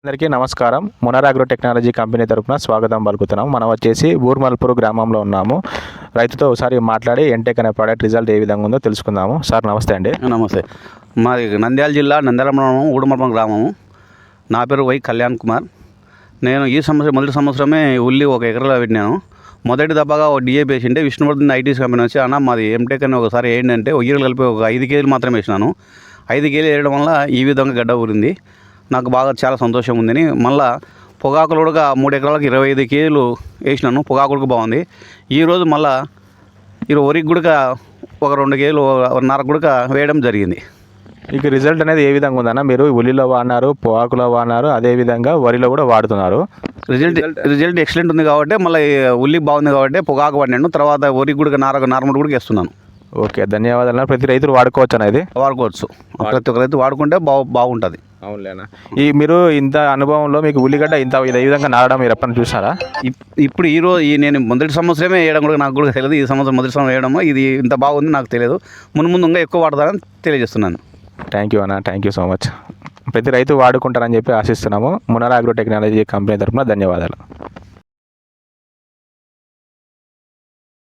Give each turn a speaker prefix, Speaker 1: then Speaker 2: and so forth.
Speaker 1: అందరికీ నమస్కారం. Munnar agro technology company తరపున స్వాగతం పలుకుతున్నాం. మనం వచ్చేసి ఊర్మల్పూర్ గ్రామంలో ఉన్నాము. రైతుతో ఒకసారి మాట్లాడి ఎంటెక్ అనే ప్రోడక్ట్ రిజల్ట్ ఏ విధంగా ఉందో తెలుసుకుందాము. సార్ నమస్తే అండి.
Speaker 2: నమస్తే. మాది నంద్యాల జిల్లా నంద్యాల మండలం ఊడుమల్పూర్ గ్రామము. నా పేరు వై కళ్యాణ్ కుమార్. నేను ఈ సంవత్సరం మొదటి సంవత్సరమే ఉల్లి 1 ఎకరాలో పెట్టినాను. మొదటి దెబ్బగా ఒక డిఏపి వేసింటే విష్ణువర్ధన్ ఐటీస్ కంపెనీ వచ్చి అన్న మాది ఎంటెక్ అని ఒకసారి ఏంటంటే ఎరువులు కలిపి ఒక 5 కేజీలు మాత్రమే వేసినాను. 5 కేజీలు వేయడం వల్ల ఈ విధంగా గడ్డ ఊరింది. నాకు బాగా చాలా సంతోషం ఉందని మళ్ళీ పొగాకులు కూడా 3 ఎకరాలకు 25 కేజీలు వేసినాను. పొగాకులకు బాగుంది. ఈరోజు మళ్ళీ వరికి కూడా ఒక 2 కేజీలు 1.5 కూడా వేయడం జరిగింది.
Speaker 1: ఇక రిజల్ట్ అనేది ఏ విధంగా ఉందన్న? మీరు ఉల్లిలో వాడినారు, పొగాకులో వాడినారు, అదేవిధంగా వరిలో కూడా వాడుతున్నారు.
Speaker 2: రిజల్ట్ ఎక్సలెంట్ ఉంది కాబట్టి మళ్ళీ ఉల్లి బాగుంది కాబట్టి పొగాకు వాడినాను. తర్వాత వరికి కూడా నార్మల్ కూడా వేస్తున్నాను.
Speaker 1: ఓకే, ధన్యవాదాలు. ప్రతి రైతులు వాడుకోవచ్చు అనేది
Speaker 2: వాడుకోవచ్చు. ప్రతి ఒక్క రైతు వాడుకుంటే బాగుంటుంది.
Speaker 1: అవునులేనా. ఈ మీరు ఇంత అనుభవంలో మీకు ఉల్లిగడ్డ ఈ విధంగా నారడం మీరు ఎప్పుడైనా చూసారా?
Speaker 2: ఇప్పుడు నేను మొదటి సంవత్సరమే వేయడం కూడా నాకు కూడా తెలియదు. ఈ సంవత్సరం మొదటి సంవత్సరం వేయడం ఇది ఇంత బాగుంది నాకు తెలియదు. ముందు ఇంకా ఎక్కువ వాడతారని తెలియజేస్తున్నాను.
Speaker 1: థ్యాంక్ యూ అన్న, థ్యాంక్ యూ సో మచ్. ప్రతి రైతు వాడుకుంటారని చెప్పి ఆశిస్తున్నాము. మునర్ అగ్రో టెక్నాలజీ కంపెనీ తరఫున ధన్యవాదాలు.